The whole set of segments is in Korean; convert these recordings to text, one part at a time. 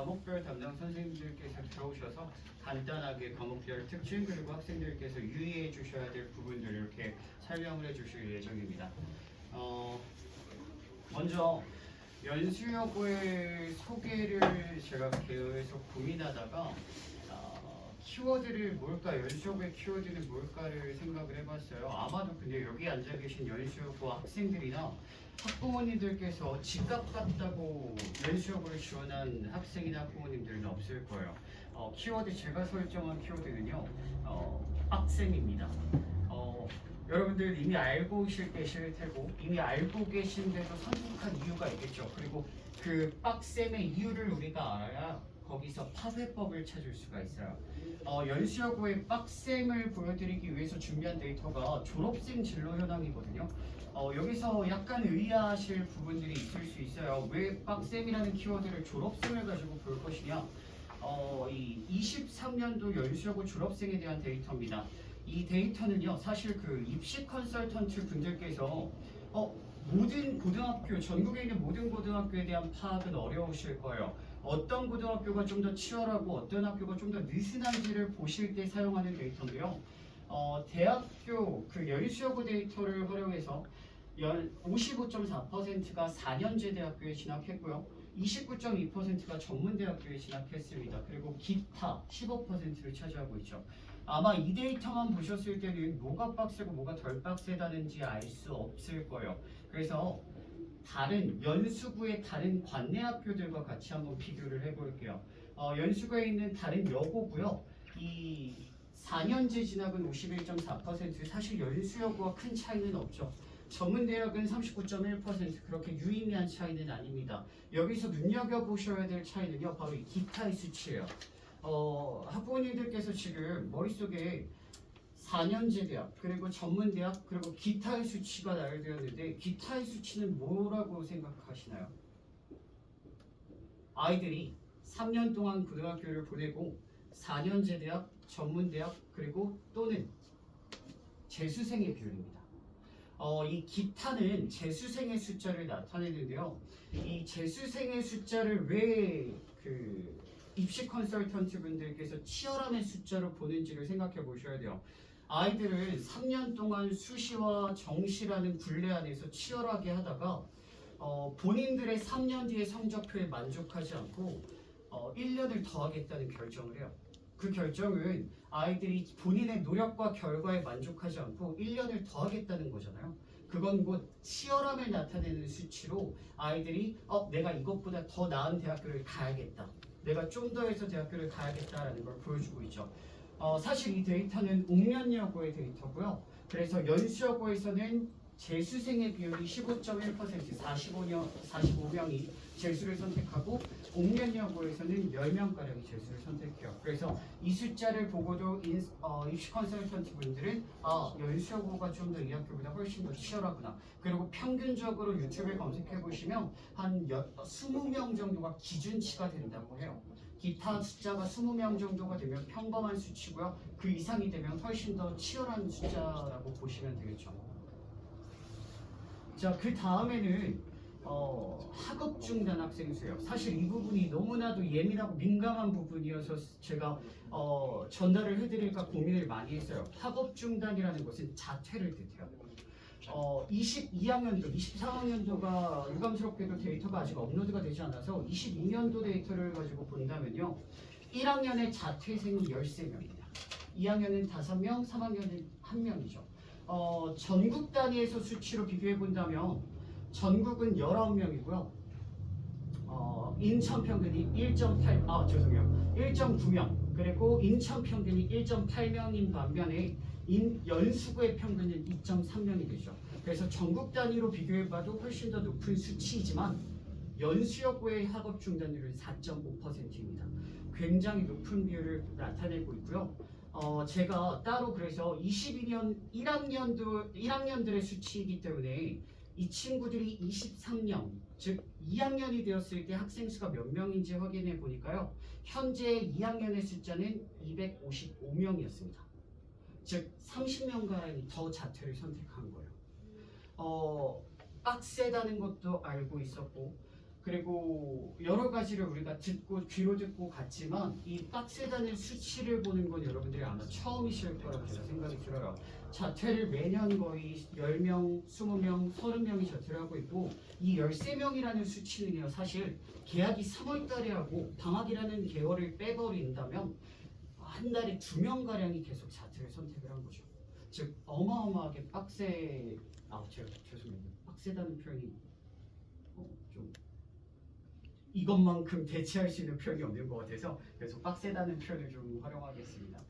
과목별 담당 선생님들께서 들어오셔서 간단하게 과목별 특징 그리고 학생들께서 유의해 주셔야 될 부분들을 이렇게 설명을 해 주실 예정입니다. 먼저 연수여고의 소개를 제가 계속 고민하다가 키워드를 뭘까, 연수여고의 키워드는 뭘까를 생각을 해봤어요. 아마도 근데 여기 앉아 계신 연수여고 학생들이나 학부모님들께서 집값 같다고 연수여고를 지원한 학생이나 학부모님들은 없을 거예요. 키워드 제가 설정한 키워드는요, 빡셈입니다. 여러분들 이미 알고 계실 테고 이미 알고 계신데도 선택한 이유가 있겠죠. 그리고 그 빡셈의 이유를 우리가 알아야 거기서 파괴법을 찾을 수가 있어요. 연수여고의 빡셈을 보여드리기 위해서 준비한 데이터가 졸업생 진로 현황이거든요. 여기서 약간 의아하실 부분들이 있을 수 있어요. 왜 빡셈이라는 키워드를 졸업생을 가지고 볼 것이냐? 이 23년도 연수여고 졸업생에 대한 데이터입니다. 이 데이터는요, 사실 그 입시 컨설턴트 분들께서 모든 고등학교, 전국에 있는 모든 고등학교에 대한 파악은 어려우실 거예요. 어떤 고등학교가 좀 더 치열하고 어떤 학교가 좀 더 느슨한지를 보실 때 사용하는 데이터인데요. 대학교 그 연수여고 데이터를 활용해서 55.4%가 4년제 대학교에 진학했고요. 29.2%가 전문대학교에 진학했습니다. 그리고 기타 15%를 차지하고 있죠. 아마 이 데이터만 보셨을 때는 뭐가 빡세고 뭐가 덜 빡세다는지 알 수 없을 거예요. 그래서 다른 연수구의 다른 관내 학교들과 같이 한번 비교를 해볼게요. 연수구에 있는 다른 여고고요. 이 4년제 진학은 51.4%, 사실 연수여고와 큰 차이는 없죠. 전문대학은 39.1%, 그렇게 유의미한 차이는 아닙니다. 여기서 눈여겨보셔야 될 차이는요, 바로 이 기타의 수치예요. 학부모님들께서 지금 머릿속에 4년제 대학, 그리고 전문대학, 그리고 기타의 수치가 나열되었는데 기타의 수치는 뭐라고 생각하시나요? 아이들이 3년 동안 고등학교를 보내고 4년제 대학, 전문대학, 그리고 또는 재수생의 비율입니다. 이 기타는 재수생의 숫자를 나타내는데요. 이 재수생의 숫자를 왜 입시 컨설턴트 분들께서 치열함의 숫자로 보는지를 생각해 보셔야 돼요. 아이들은 3년 동안 수시와 정시라는 굴레 안에서 치열하게 하다가 본인들의 3년 뒤의 성적표에 만족하지 않고 1년을 더 하겠다는 결정을 해요. 그 결정은 아이들이 본인의 노력과 결과에 만족하지 않고 1년을 더 하겠다는 거잖아요. 그건 곧 치열함을 나타내는 수치로 아이들이 내가 이것보다 더 나은 대학교를 가야겠다, 내가 좀 더 해서 대학교를 가야겠다라는 걸 보여주고 있죠. 사실 이 데이터는 옥년여고의 데이터고요. 그래서 연수여고에서는 재수생의 비율이 15.1%, 45명이 재수를 선택하고 옥년여고에서는 10명가량이 재수를 선택해요. 그래서 이 숫자를 보고도 입시 컨설턴트 분들은 연수여고가 좀 더 이 학교보다 훨씬 더 치열하구나. 그리고 평균적으로 유튜브에 검색해 보시면 한 20명 정도가 기준치가 된다고 해요. 기타 숫자가 20명 정도가 되면 평범한 수치고요. 그 이상이 되면 훨씬 더 치열한 숫자라고 보시면 되겠죠. 자, 그 다음에는 학업 중단 학생 수요. 사실 이 부분이 너무나도 예민하고 민감한 부분이어서 제가 전달을 해드릴까 고민을 많이 했어요. 학업 중단이라는 것은 자퇴를 뜻해요. 22학년도, 23학년도가 유감스럽게도 데이터가 아직 업로드가 되지 않아서 22년도 데이터를 가지고 본다면요, 1학년에 자퇴생이 13명입니다. 2학년은 5명, 3학년은 1명이죠. 전국 단위에서 수치로 비교해 본다면 전국은 19명이고요. 인천 평균이 1.9명, 그리고 인천 평균이 1.8명인 반면에 연수구의 평균은 2.3명이 되죠. 그래서 전국 단위로 비교해봐도 훨씬 더 높은 수치이지만 연수여고의 학업 중단율은 4.5%입니다. 굉장히 높은 비율을 나타내고 있고요. 제가 따로 그래서 22년 1학년들의 수치이기 때문에 이 친구들이 23년, 즉 2학년이 되었을 때 학생 수가 몇 명인지 확인해 보니까요, 현재 2학년의 숫자는 255명이었습니다. 즉 30명가량이 더 자퇴를 선택한 거예요. 빡세다는 것도 알고 있었고, 그리고 여러 가지를 우리가 귀로 듣고 갔지만 이 빡세다는 수치를 보는 건 여러분들이 아마 처음이실 거라고 제가 생각이 들어요. 자퇴를 매년 거의 10명, 20명, 30명이 자퇴를 하고 있고 이 13명이라는 수치는요. 사실 계약이 3월 달에 하고 방학이라는 개월을 빼버린다면 한 달에 2명가량이 계속 자퇴를 선택을 한 거죠. 즉 어마어마하게 제가 죄송해요. 빡세다는 표현이 좀 이것만큼 대체할 수 있는 표현이 없는 것 같아서 그래서 빡세다는 표현을 좀 활용하겠습니다.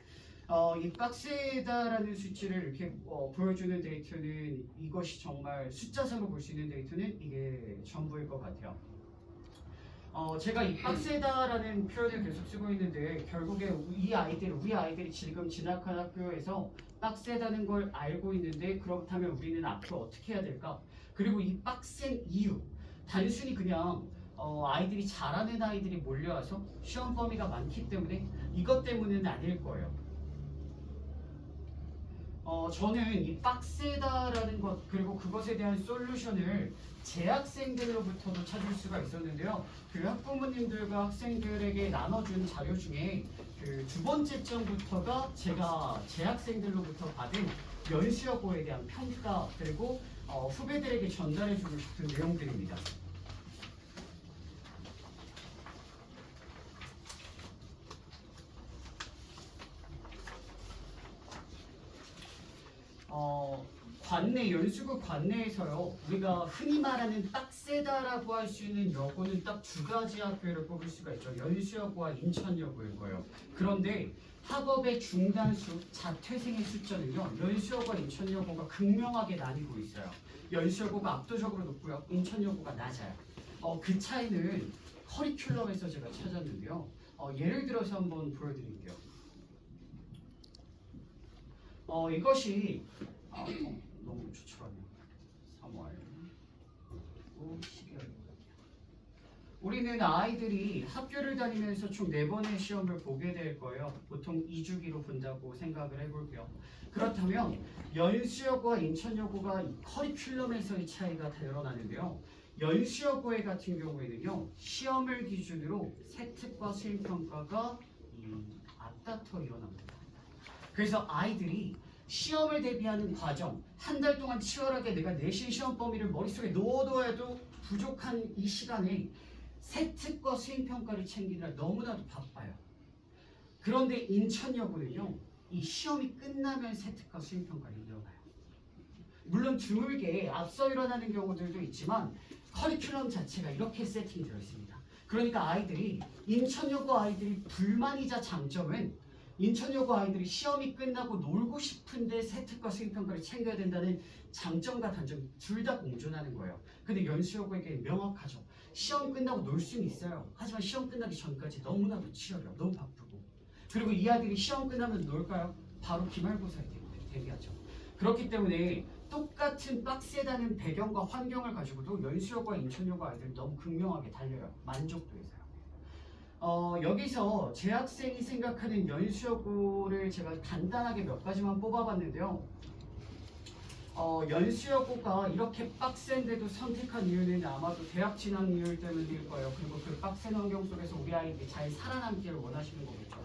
이 빡세다라는 수치를 이렇게 보여주는 데이터는 이것이 정말 숫자상으로 볼 수 있는 데이터는 이게 전부일 것 같아요. 제가 이 빡세다라는 표현을 계속 쓰고 있는데 결국에 우리 아이들이 지금 진학한 학교에서 빡세다는 걸 알고 있는데 그렇다면 우리는 앞으로 어떻게 해야 될까? 그리고 이 빡센 이유 단순히 그냥 아이들이 잘하는 아이들이 몰려와서 시험 범위가 많기 때문에 이것 때문은 아닐 거예요. 저는 이 빡세다라는 것 그리고 그것에 대한 솔루션을 재학생들로부터도 찾을 수가 있었는데요. 그 학부모님들과 학생들에게 나눠준 자료 중에 그 두 번째 점부터가 제가 재학생들로부터 받은 연수여고에 대한 평가 그리고 후배들에게 전달해주고 싶은 내용들입니다. 연수구 관내에서요, 우리가 흔히 말하는 빡세다라고 할 수 있는 여고는 딱 두 가지 학교를 꼽을 수가 있죠. 연수여고와 인천여고일 거예요. 그런데 학업의 중단수, 자퇴생의 숫자는요, 연수여고와 인천여고가 극명하게 나뉘고 있어요. 연수여고가 압도적으로 높고요, 인천여고가 낮아요. 그 차이는 커리큘럼에서 제가 찾았는데요. 예를 들어서 한번 보여드릴게요. 이것이 너무 추출하네요. 3월 12월 우리는 아이들이 학교를 다니면서 총 4번의 시험을 보게 될 거예요. 보통 2주기로 본다고 생각을 해볼게요. 그렇다면 연수여고와 인천여고가 커리큘럼에서의 차이가 드러나는데요. 연수여고의 같은 경우에는요. 시험을 기준으로 세특과 수행평가가 앞다퉈 일어납니다. 그래서 아이들이 시험을 대비하는 과정, 한 달 동안 치열하게 내가 내신 시험 범위를 머릿속에 넣어둬야도 부족한 이 시간에 세특과 수행평가를 챙기느라 너무나도 바빠요. 그런데 인천여고는요, 이 시험이 끝나면 세특과 수행평가를 일어나요. 물론 드물게 앞서 일어나는 경우들도 있지만 커리큘럼 자체가 이렇게 세팅되어 있습니다. 그러니까 인천여고 아이들이 불만이자 장점은 인천여고 아이들이 시험이 끝나고 놀고 싶은데 세특과 수행평가를 챙겨야 된다는 장점과 단점 둘 다 공존하는 거예요. 근데 연수여고에게 명확하죠. 시험 끝나고 놀 수는 있어요. 하지만 시험 끝나기 전까지 너무나도 치열해요. 너무 바쁘고. 그리고 이 아이들이 시험 끝나면 놀까요? 바로 기말고사에 대비하죠. 그렇기 때문에 똑같은 빡세다는 배경과 환경을 가지고도 연수여고와 인천여고 아이들은 너무 극명하게 달려요. 만족도에서요. 여기서 재학생이 생각하는 연수여고를 제가 간단하게 몇 가지만 뽑아봤는데요. 연수여고가 이렇게 빡센데도 선택한 이유는 아마도 대학 진학률 때문일 거예요. 그리고 그 빡센 환경 속에서 우리 아이들이 잘 살아남기를 원하시는 거겠죠.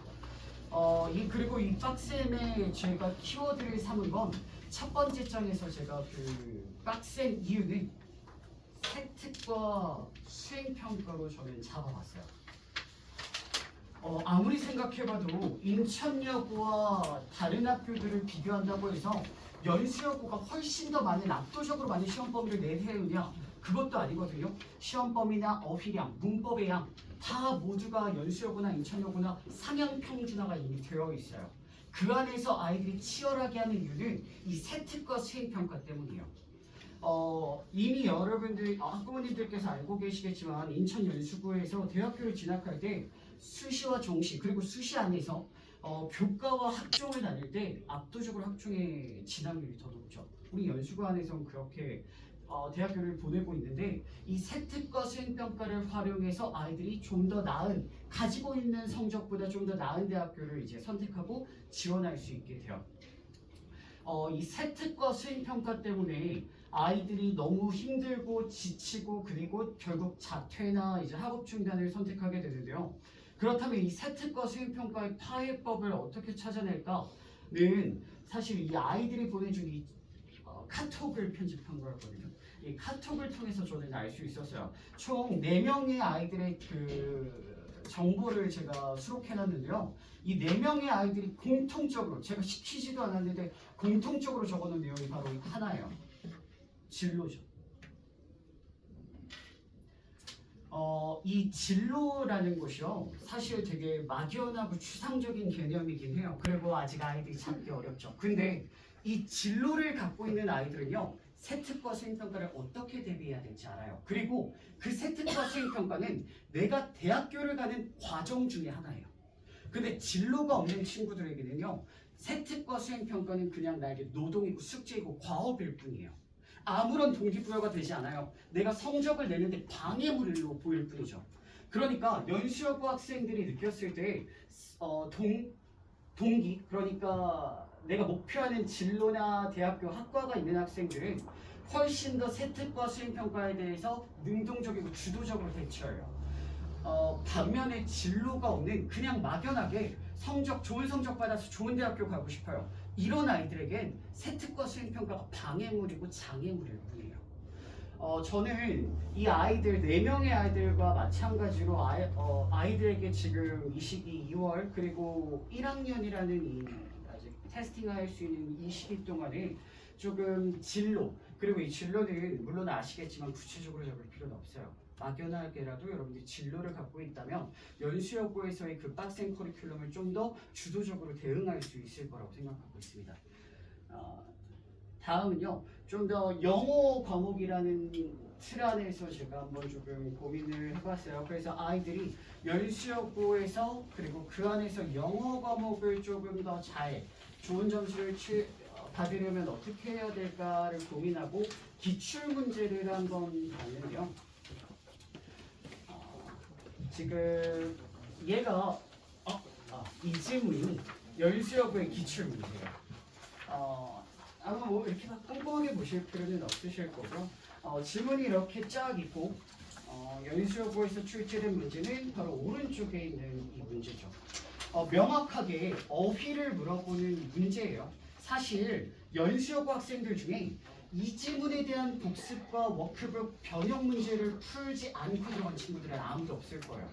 그리고 이 빡셈에 제가 키워드를 삼은 건 첫 번째 장에서 제가 그 빡센 이유는 세특과 수행평가로 저는 잡아봤어요. 아무리 생각해봐도 인천여고와 다른 학교들을 비교한다고 해서 연수여고가 훨씬 더 많은 압도적으로 많은 시험 범위를 내세우냐 그것도 아니거든요. 시험 범위나 어휘량, 문법의 양 다 모두가 연수여고나 인천여고나 상향 평준화가 이미 되어 있어요. 그 안에서 아이들이 치열하게 하는 이유는 이 세특과 수행평가 때문이에요. 이미 여러분들 학부모님들께서 알고 계시겠지만 인천 연수구에서 대학교를 진학할 때 수시와 종시 그리고 수시 안에서 교과와 학종을 다닐 때 압도적으로 학종의 진학률이 더 높죠. 우리 연수구 안에서는 그렇게 대학교를 보내고 있는데 이 세특과 수행평가를 활용해서 아이들이 좀 더 나은 가지고 있는 성적보다 좀 더 나은 대학교를 이제 선택하고 지원할 수 있게 돼요. 이 세특과 수행평가 때문에 아이들이 너무 힘들고 지치고 그리고 결국 자퇴나 이제 학업 중단을 선택하게 되는데요. 그렇다면 이 세특과 수행평가의 파해법을 어떻게 찾아낼까는 사실 이 아이들이 보내준 이 카톡을 편집한 거였거든요. 이 카톡을 통해서 저는 알 수 있었어요. 총 4명의 아이들의 그 정보를 제가 수록해놨는데요. 이 4명의 아이들이 공통적으로 제가 시키지도 않았는데 공통적으로 적어놓은 내용이 바로 하나예요. 진로죠. 이 진로라는 것이요. 사실 되게 막연하고 추상적인 개념이긴 해요. 그리고 아직 아이들이 찾기 어렵죠. 근데 이 진로를 갖고 있는 아이들은요. 세특과 수행평가를 어떻게 대비해야 될지 알아요. 그리고 그 세특과 수행평가는 내가 대학교를 가는 과정 중에 하나예요. 근데 진로가 없는 친구들에게는요. 세특과 수행평가는 그냥 나에게 노동이고 숙제이고 과업일 뿐이에요. 아무런 동기부여가 되지 않아요. 내가 성적을 내는데 방해물로 보일 뿐이죠. 그러니까 연수여고 학생들이 느꼈을 때 동기, 그러니까 내가 목표하는 진로나 대학교 학과가 있는 학생들은 훨씬 더 세특과 수행평가에 대해서 능동적이고 주도적으로 대처해요. 반면에 진로가 없는 그냥 막연하게 좋은 성적 받아서 좋은 대학교 가고 싶어요. 이런 아이들에겐 세특과 수행평가가 방해물이고 장애물일 뿐이에요. 저는 이 아이들 4명의 아이들과 마찬가지로 아이들에게 지금 이 시기 2월 그리고 1학년이라는 이 아직 테스팅할 수 있는 이 시기 동안에 조금 진로 그리고 이 진로는 물론 아시겠지만 구체적으로 적을 필요는 없어요. 막연하게라도 여러분들이 진로를 갖고 있다면 연수여고에서의 그 빡센 커리큘럼을 좀 더 주도적으로 대응할 수 있을 거라고 생각하고 있습니다. 다음은요. 좀 더 영어 과목이라는 틀 안에서 제가 한번 조금 고민을 해봤어요. 그래서 아이들이 연수여고에서 그리고 그 안에서 영어 과목을 조금 더 잘 좋은 점수를 받으려면 어떻게 해야 될까를 고민하고 기출문제를 한번 봤는데요. 지금 얘가 이 질문이 연수여고의 기출문제예요. 아마 뭐 이렇게 막 꼼꼼하게 보실 필요는 없으실 거고 질문이 이렇게 쫙 있고 연수여고에서 출제된 문제는 바로 오른쪽에 있는 이 문제죠. 명확하게 어휘를 물어보는 문제예요. 사실 연수여고 학생들 중에 이 지문에 대한 복습과 워크북 변형 문제를 풀지 않고 들어간 친구들은 아무도 없을 거예요.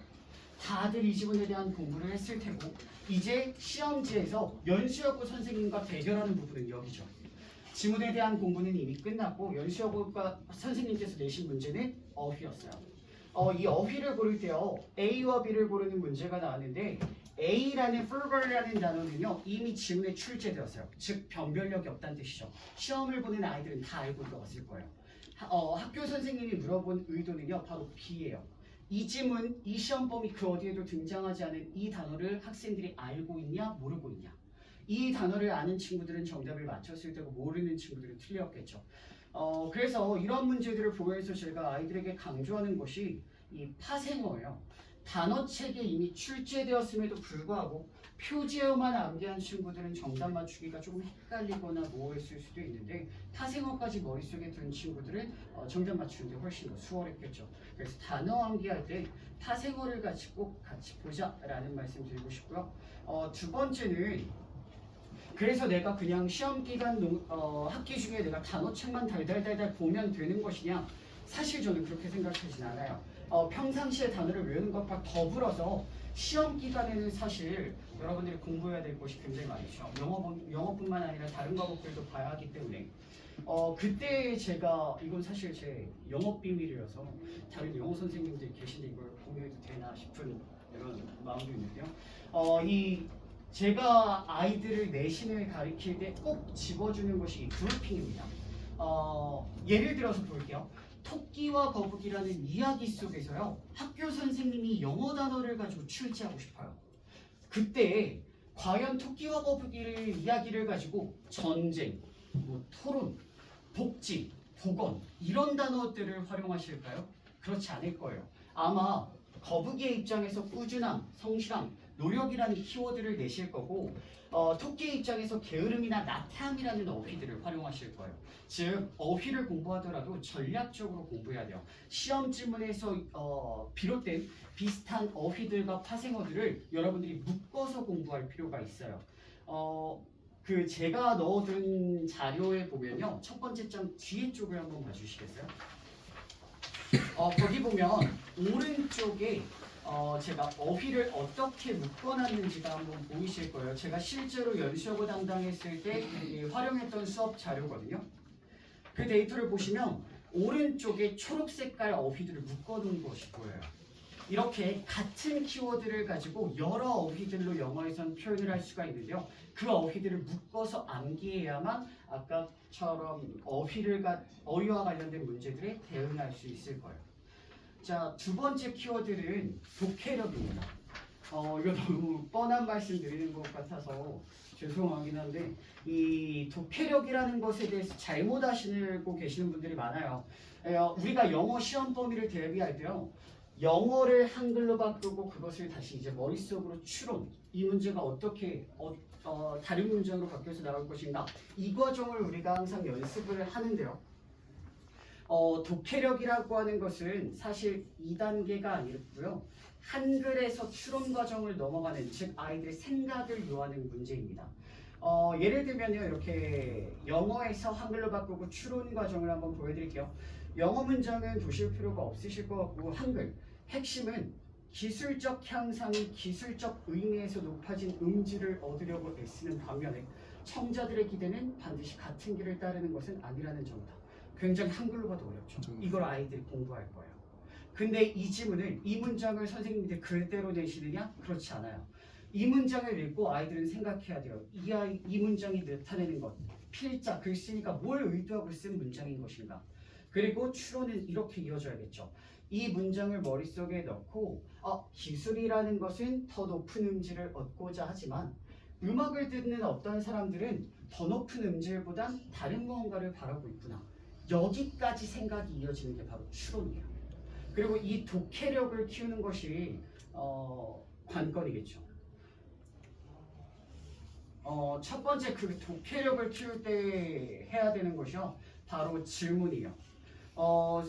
다들 이 지문에 대한 공부를 했을 테고 이제 시험지에서 연수여고 선생님과 대결하는 부분은 여기죠. 지문에 대한 공부는 이미 끝났고 연수여고과 선생님께서 내신 문제는 어휘였어요. 이 어휘를 고를 때요. A와 B를 고르는 문제가 나왔는데 A라는 forger라는 단어는요. 이미 지문에 출제되었어요. 즉 변별력이 없다는 뜻이죠. 시험을 보는 아이들은 다 알고 들어갔을 거예요. 학교 선생님이 물어본 의도는요. 바로 B예요. 이 지문, 이 시험 범위 그 어디에도 등장하지 않은 이 단어를 학생들이 알고 있냐 모르고 있냐. 이 단어를 아는 친구들은 정답을 맞췄을 테고 모르는 친구들은 틀렸겠죠. 그래서 이런 문제들을 보면서 제가 아이들에게 강조하는 것이 이 파생어예요. 단어책에 이미 출제되었음에도 불구하고 표지어만 암기한 친구들은 정답 맞추기가 조금 헷갈리거나 모호했을 수도 있는데 파생어까지 머릿속에 든 친구들은 정답 맞추는데 훨씬 더 수월했겠죠. 그래서 단어 암기할 때 파생어를 꼭 같이 보자라는 말씀 드리고 싶고요. 두 번째는 그래서 내가 그냥 시험 기간 학기 중에 내가 단어책만 달달달달 보면 되는 것이냐? 사실 저는 그렇게 생각하진 않아요. 평상시에 단어를 외우는 것과 더불어서 시험 기간에는 사실 여러분들이 공부해야 될 것이 굉장히 많죠. 영어뿐만 아니라 다른 과목들도 봐야 하기 때문에 그때 제가 이건 사실 제 영업 비밀이라서 다른 영어 선생님들이 계신데 이걸 공유해도 되나 싶은 이런 마음도 있는데요. 제가 아이들을 내신을 가르칠 때 꼭 집어주는 것이 그룹핑입니다. 예를 들어서 볼게요. 토끼와 거북이라는 이야기 속에서요. 학교 선생님이 영어 단어를 가지고 출제하고 싶어요. 그때 과연 토끼와 거북이를 이야기를 가지고 전쟁, 토론, 복지, 복원 이런 단어들을 활용하실까요? 그렇지 않을 거예요. 아마 거북이의 입장에서 꾸준함, 성실함, 노력이라는 키워드를 내실 거고 토끼의 입장에서 게으름이나 나태함이라는 어휘들을 활용하실 거예요. 즉 어휘를 공부하더라도 전략적으로 공부해야 돼요. 시험 지문에서 비롯된 비슷한 어휘들과 파생어들을 여러분들이 묶어서 공부할 필요가 있어요. 그 제가 넣어둔 자료에 보면요. 첫 번째 장 뒤에 쪽을 한번 봐주시겠어요? 거기 보면 오른쪽에 제가 어휘를 어떻게 묶어놨는지가 한번 보이실 거예요. 제가 실제로 연수여고 담당했을 때 활용했던 수업 자료거든요. 그 데이터를 보시면 오른쪽에 초록 색깔 어휘들을 묶어놓은 것이 보여요. 이렇게 같은 키워드를 가지고 여러 어휘들로 영어에서는 표현을 할 수가 있는데요. 그 어휘들을 묶어서 암기해야만 아까처럼 어휘와 관련된 문제들에 대응할 수 있을 거예요. 자, 두 번째 키워드는 독해력입니다. 이거 너무 뻔한 말씀 드리는 것 같아서 죄송하긴 한데 이 독해력이라는 것에 대해서 잘못 아시고 계시는 분들이 많아요. 우리가 영어 시험 범위를 대비할 때요. 영어를 한글로 바꾸고 그것을 다시 이제 머릿속으로 추론, 이 문제가 어떻게 다른 문장으로 바뀌어서 나올 것인가, 이 과정을 우리가 항상 연습을 하는데요. 독해력이라고 하는 것은 사실 2단계가 아니고요. 한글에서 추론 과정을 넘어가는, 즉 아이들의 생각을 요하는 문제입니다. 예를 들면요, 이렇게 영어에서 한글로 바꾸고 추론 과정을 한번 보여드릴게요. 영어 문장은 보실 필요가 없으실 것 같고, 한글 핵심은 기술적 향상이 기술적 의미에서 높아진 음질을 얻으려고 애쓰는 반면에 청자들의 기대는 반드시 같은 길을 따르는 것은 아니라는 점이다. 굉장히 한글로 봐도 어렵죠. 이걸 아이들이 공부할 거예요. 근데 이 지문을, 이 문장을 선생님한테 글대로 내시느냐? 그렇지 않아요. 이 문장을 읽고 아이들은 생각해야 돼요. 이 문장이 나타내는 것, 필자, 글쓰니까 뭘 의도하고 쓴 문장인 것인가. 그리고 추론은 이렇게 이어져야겠죠. 이 문장을 머릿속에 넣고 기술이라는 것은 더 높은 음질을 얻고자 하지만 음악을 듣는 어떤 사람들은 더 높은 음질보단 다른 무언가를 바라고 있구나. 여기까지 생각이 이어지는 게 바로 추론이에요. 그리고 이 독해력을 키우는 것이 관건이겠죠. 첫 번째 그 독해력을 키울 때 해야 되는 것이요. 바로 질문이에요.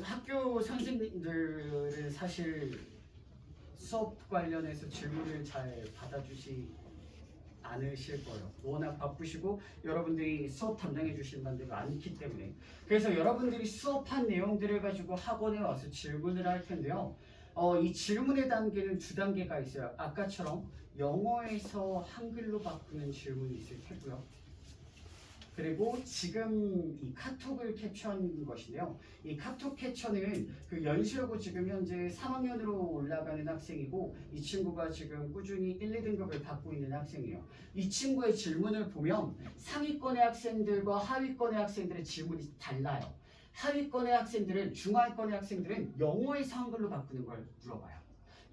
학교 선생님들은 사실 수업 관련해서 질문을 잘 받아주지 않으실 거예요. 워낙 바쁘시고 여러분들이 수업 담당해 주시는 분들이 많기 때문에. 그래서 여러분들이 수업한 내용들을 가지고 학원에 와서 질문을 할 텐데요. 이 질문의 단계는 두 단계가 있어요. 아까처럼 영어에서 한글로 바꾸는 질문이 있을 테고요. 그리고 지금 이 카톡을 캡처한 것인데요. 이 카톡 캡처는 그 연수여고 지금 현재 3학년으로 올라가는 학생이고, 이 친구가 지금 꾸준히 1, 2등급을 받고 있는 학생이에요. 이 친구의 질문을 보면 상위권의 학생들과 하위권의 학생들의 질문이 달라요. 하위권의 학생들은, 중하위권의 학생들은 영어에서 한글로 바꾸는 걸 물어봐요.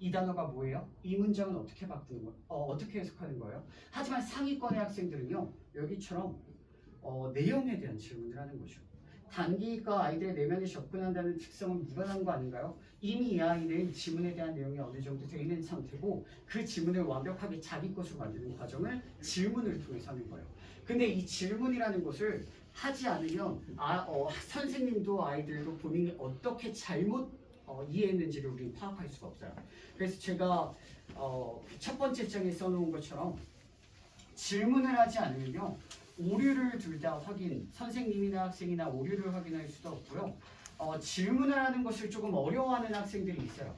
이 단어가 뭐예요? 이 문장은 어떻게 바꾸는 거예요? 어떻게 해석하는 거예요? 하지만 상위권의 학생들은요, 여기처럼 내용에 대한 질문을 하는 거죠. 단기가 아이들의 내면에 접근한다는 특성은 무관한 거 아닌가요? 이미 이 아이는 지문에 대한 내용이 어느 정도 되어 있는 상태고, 그 지문을 완벽하게 자기 것으로 만드는 과정을 질문을 통해서 하는 거예요. 근데 이 질문이라는 것을 하지 않으면 선생님도 아이들도 본인이 어떻게 잘못 이해했는지를 우리는 파악할 수가 없어요. 그래서 제가 첫 번째 장에 써놓은 것처럼 질문을 하지 않으면요, 오류를 둘 다 선생님이나 학생이나 오류를 확인할 수도 없고요. 질문을 하는 것을 조금 어려워하는 학생들이 있어요.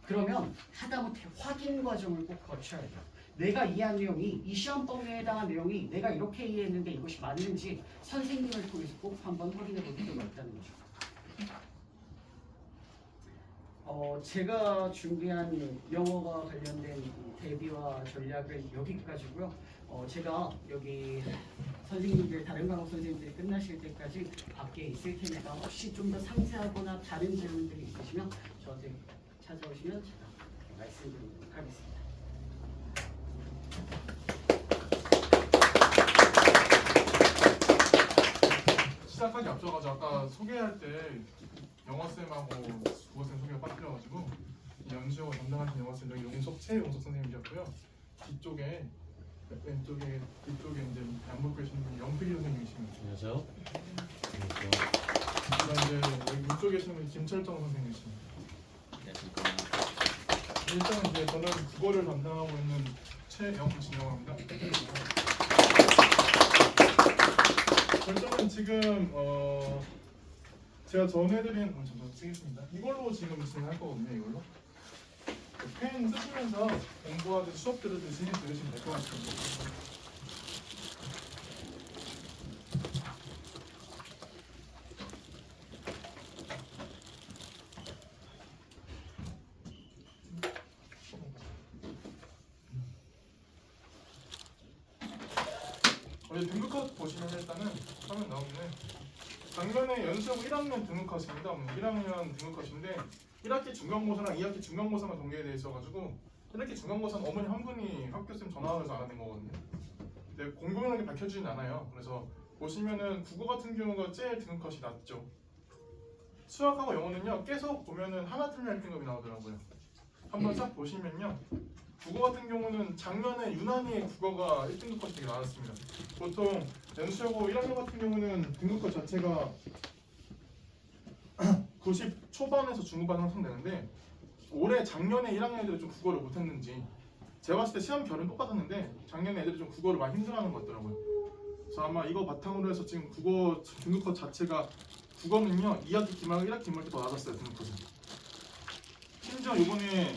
그러면 하다못해 확인 과정을 꼭 거쳐야 돼요. 내가 이해한 내용이, 이 시험 범위에 해당한 내용이 내가 이렇게 이해했는데 이것이 맞는지 선생님을 통해서 꼭 한번 확인해 볼 필요가 있다는 거죠. 제가 준비한 영어와 관련된 대비와 전략은 여기까지고요. 제가 여기 선생님들, 다른 과목 선생님들이 끝나실 때까지 밖에 있을 테니까 혹시 좀 더 상세하거나 다른 질문들이 있으시면 저한테 찾아오시면 제가 말씀드리도록 하겠습니다. 시작하기 앞서가지고 아까 소개할 때 영어쌤하고 국어쌤 소개가 빠뜨려가지고 연수가 담당하신 영어쌤 여기 용석 최용석 선생님이셨고요. 뒤쪽에 왼쪽에 뒤쪽에 이제 양복 계시는 분이 영필이 선생님이십니다. 안녕하세요. 안녕하세요. 그다음 이제 여기 위쪽에 계시는 분이 김철정 선생님이십니다. 안녕하십니까. 일단 이제 저는 국어를 담당하고 있는 최영진영입니다. 결정은 지금 제가 전해드린 잠깐 쓰겠습니다. 이걸로 지금 진행할 거거든요. 이걸로 펜 쓰시면서 공부하듯 수업 들으듯이 들으시면 될 것 같습니다. 등급컷 보시면 일단은 화면 나오는데 작년에 연수하고 1학년 등급컷입니다. 1학년 등급컷인데 1학기 중간고사랑 2학기 중간고사만 동계되어 있어가지고 1학기 중간고사는 어머니 한 분이 학교쌤 전화해서 알아낸 거거든요. 근데 공공연하게 밝혀주진 않아요. 그래서 보시면은 국어 같은 경우가 제일 등급컷이 낮죠. 수학하고 영어는요 계속 보면은 하나 틀린 1등급이 나오더라고요. 한번 싹 보시면요 국어 같은 경우는 작년에 유난히 국어가 1등급 컷이 되게 많았습니다. 보통 연수하고 1학년 같은 경우는 등급컷 자체가 90 초반에서 중후반 항상 되는데 올해 작년에 1학년 애들이 좀 국어를 못했는지 제가 봤을 때 시험 결은 똑같았는데 작년에 애들이 좀 국어를 많이 힘들어하는 것 같더라고요. 그래서 아마 이거 바탕으로 해서 지금 국어 등급컷 자체가 국어는요 2학기 기말 1학기 기말 때 더 낮았어요. 등급컷은. 심지어 이번에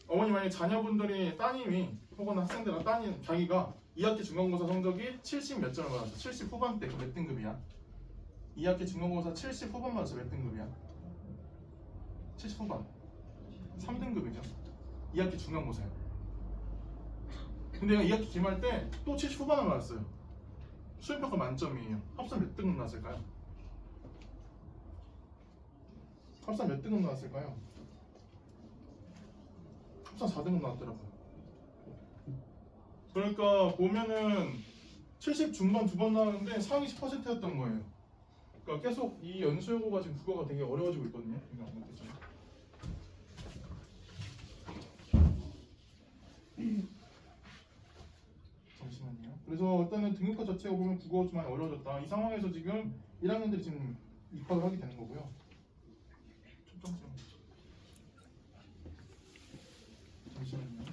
어머니 만약 자녀분들이 따님이 혹은 학생들과 따님 자기가 2학기 중간고사 성적이 70 몇 점을 받았어. 70 후반대 그 몇 등급이야? 2학기 중간고사 70 후반 받았어. 몇 등급이야? 70 후반 3등급이죠. 2학기 중간고사요. 근데 2학기 기말 때 또 70 후반을 받았어요. 수행평가 만점이에요. 합산 몇 등급 나왔을까요? 합산 몇 등급 나왔을까요? 합산 4등급 나왔더라고요. 그러니까 보면은 70 중반 두 번 나왔는데 상위 10%였던 거예요. 그러니까 계속 이 연수여고가 지금 국어가 되게 어려워지고 있거든요. 이거 안 맞겠죠? 잠시만요. 그래서 일단은 등급컷 자체가 보면 국어가 좀 많이 어려워졌다. 이 상황에서 지금 1학년들이 지금 입학을 하게 되는 거고요. 잠시만요.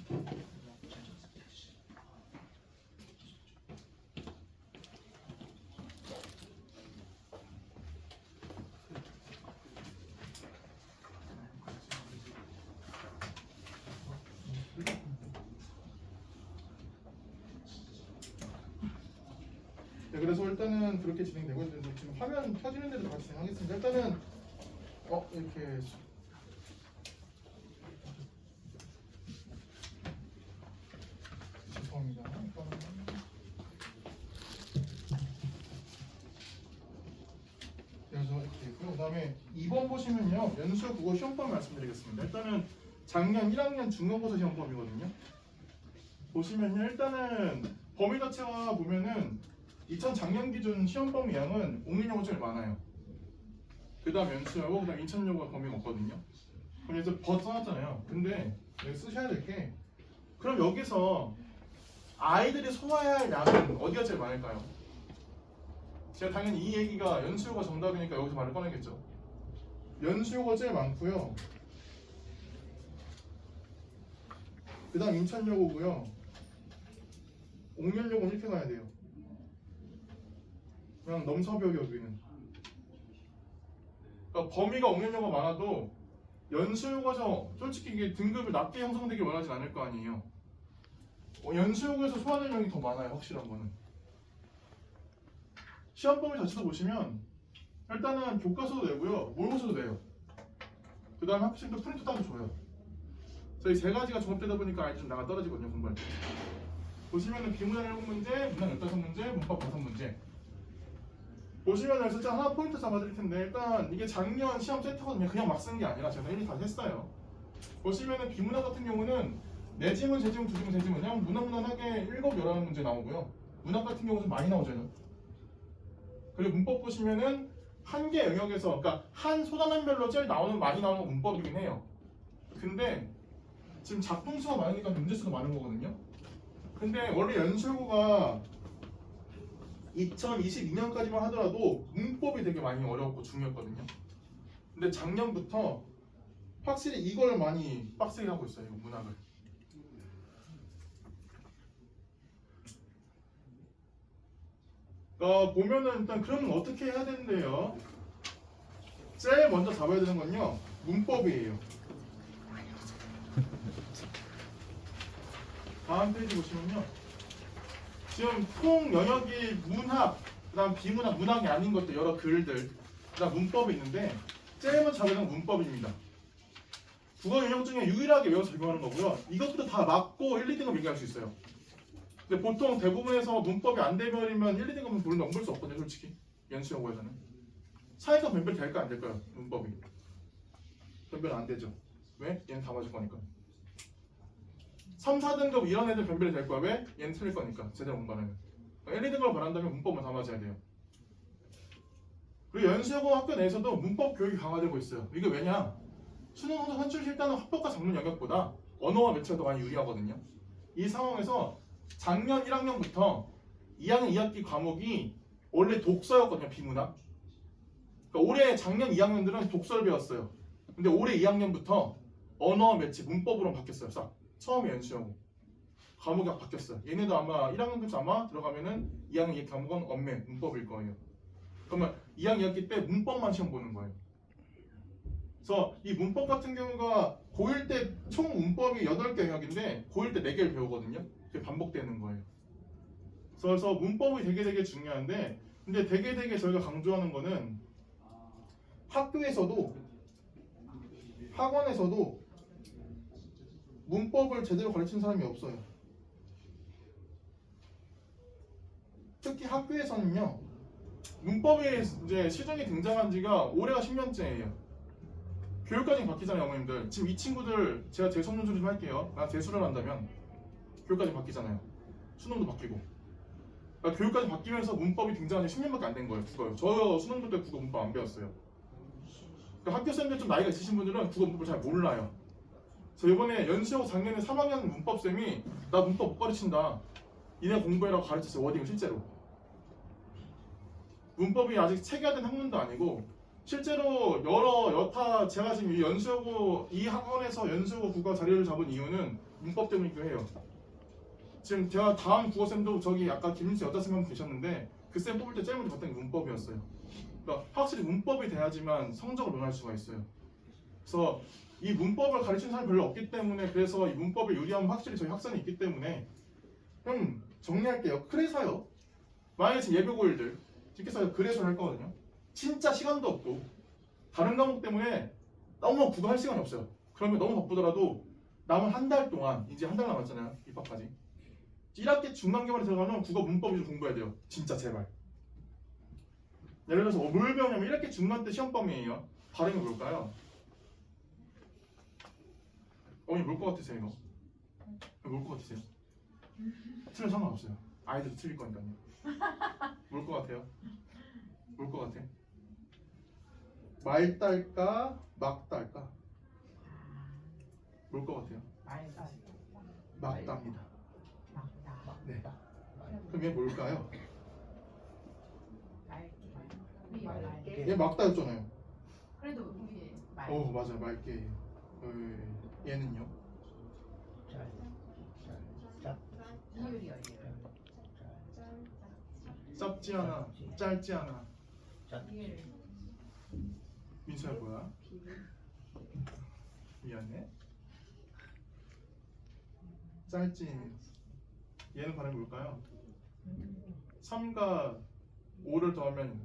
네, 그래서 일단은 그렇게 진행되고 있는데 지금 화면 켜지는 대로 같이 진행하겠습니다. 일단은 이렇게 죄송합니다. 그래서 이렇게 있고요. 그다음에 2번 보시면요 연수 국어 시험법 말씀드리겠습니다. 일단은 작년 1학년 중간고사 시험법이거든요. 보시면요 일단은 범위 자체가 보면은 2000 기준 시험범 양은 옥민여고 제일 많아요. 그다음 연수여고 그다음 인천여고가 범위가 없거든요. 그럼 이제 버 써놨잖아요. 근데 여기 쓰셔야 될 게 그럼 여기서 아이들이 소화해야 할 양은 어디가 제일 많을까요? 제가 당연히 이 얘기가 연수여고가 정답이니까 여기서 말을 꺼내겠죠. 연수여고가 제일 많고요. 그다음 인천여고고요. 옥면여고는 이렇게 가야 돼요. 그냥 넘사벽이 여기는. 그러니까 범위가 옥면여고가 많아도 연수여고에서 솔직히 이게 등급을 낮게 형성되길 원하진 않을 거 아니에요. 연수여고에서 소화될 양이 더 많아요. 확실한 거는. 시험범위 자체도 보시면 일단은 교과서도 내고요. 모의고사도 내요. 그 다음에 학생도 프린트 따로 줘요. 저희 세 가지가 종합되다 보니까 아이들이 좀 나가 떨어지거든요. 공부할 때. 보시면은 비문학 7문제, 문학 15문제, 문법 5문제. 보시면은 진짜 하나 포인트 잡아드릴 텐데 일단 이게 작년 시험 세트거든요. 그냥 막 쓴 게 아니라 제가 이미 다 했어요. 보시면은 비문학 같은 경우는 네 지문, 세 지문, 두 지문, 세 지문 그냥 무난무난하게 7, 11문제 나오고요. 문학 같은 경우는 많이 나오잖아요. 그리고 문법 보시면은 한 개 영역에서 그러니까 한 소단원별로 제일 많이 나오는 건 문법이긴 해요. 근데 지금 작품 수가 많으니까 문제 수도 많은 거거든요. 근데 원래 연수여고가 2022년까지만 하더라도 문법이 되게 많이 어려웠고 중요했거든요. 근데 작년부터 확실히 이걸 많이 빡세게 하고 있어요. 이거 문학을. 보면은 일단 그러면 어떻게 해야 되는데요? 제일 먼저 잡아야 되는 건요, 문법이에요. 다음 페이지 보시면요, 지금 통 영역이 문학, 그다음 비문학, 문학이 아닌 것들 여러 글들, 그다음 문법이 있는데 제일 먼저 잡아야 되는 건 문법입니다. 국어 영역 중에 유일하게 외워서 적용하는 거고요. 이것부터 다 맞고 1, 2등급 얘기할 수 있어요. 근데 보통 대부분에서 문법이 안 되면이면 1, 2등급은 별로 넘볼 수 없거든요, 솔직히. 연수여고에서는. 사회가 변별 될까 안 될까요? 문법이. 변별 안 되죠. 왜? 얘는 다 맞을 거니까. 3, 4등급 이런 애들 변별이 될 거야. 왜? 얘는 틀릴 거니까. 제대로 공부하면. 1, 2등급을 바란다면 문법은 다 맞아야 돼요. 그리고 연수여고 학교 내에서도 문법 교육이 강화되고 있어요. 이게 왜냐? 수능 성적 산출 실단은 합법과 작문 영역보다 언어와 매체가 더 많이 유리하거든요. 이 상황에서 작년 1학년부터 2학년 2학기 과목이 원래 독서였거든요. 비문학. 그러니까 올해 작년 2학년들은 독서를 배웠어요. 근데 올해 2학년부터 언어와 매체 문법으로 바뀌었어요. 싹. 처음에 연수여고 과목이 바뀌었어요. 얘네도 아마 1학년부터 아마 들어가면은 2학년 2학기 과목은 언매 문법일 거예요. 그러면 2학년 2학기 때 문법만 시험 보는 거예요. 그래서 이 문법 같은 경우가 고1 때 총 문법이 8개 영역인데 고1 때 4개를 배우거든요. 그게 반복되는 거예요. 그래서 문법이 되게 중요한데, 근데 되게 저희가 강조하는 거는 학교에서도 학원에서도 문법을 제대로 가르치는 사람이 없어요. 특히 학교에서는요, 문법이 이제 시중에 등장한 지가 올해가 10년째예요. 교육과정이 바뀌잖아요, 어머님들. 지금 이 친구들 제가 재수업 논술 좀 할게요. 나 재수를 한다면 교육과정이 바뀌잖아요. 수능도 바뀌고. 그러니까 교육과정이 바뀌면서 문법이 등장한 지 10년밖에 안 된 거예요. 국어요. 저 수능도 때 국어 문법 안 배웠어요. 그러니까 학교 쌤들 좀 나이가 있으신 분들은 국어 문법을 잘 몰라요. 그래서 이번에 연수여고 작년에 3학년 문법쌤이 나 문법 못 가르친다. 이내 공부해라고 가르쳤어요. 워딩을 실제로. 문법이 아직 체계화된 학문도 아니고 실제로 여타 제가 지금 이 연수여고 이 학원에서 연수여고 국어 자리를 잡은 이유는 문법 때문이기도 해요. 지금 제가 다음 국어쌤도 저기 아까 김민수 여자쌤 한 분 계셨는데 그 쌤 뽑을 때 제일 먼저 봤던 게 문법이었어요. 그러니까 확실히 문법이 돼야지만 성적을 논할 수가 있어요. 그래서 이 문법을 가르치는 사람이 별로 없기 때문에, 그래서 이 문법에 유리함은 확실히 저희 학생이 있기 때문에 형 정리할게요. 그래서요. 만약에 지금 예비고일들 직계서 그래서 할 거거든요. 진짜 시간도 없고 다른 과목 때문에 너무 국어 할 시간이 없어요. 그러면 너무 바쁘더라도 남은 한 달 동안, 이제 한 달 남았잖아요. 입학까지. 1학기 중간기말에 들어가면 국어 문법 위주로 공부해야 돼요. 진짜 제발. 예를 들어서 뭘 배우냐면 1학기 중간 때 시험 범위예요. 발음이 뭘까요? 어머니 뭘 것 같으세요 이거? 뭘 것 같으세요? 틀려 상관없어요. 아이들도 틀릴 거니까요. 뭘 것 같아요? 뭘 것 같아? 말달까 막달까? 뭘 것 같아요? 막답니다. 네. 그럼 얘 뭘까요? 얘 막다였잖아요. 그래도 이게 맞아, 맑게. 얘는요? 이율이요. 짧지 않아, 짧지 않아. 이율. 민수야 뭐야? 미안해. 짧지. 얘는 발음이 뭘까요? 3과 5를 더하면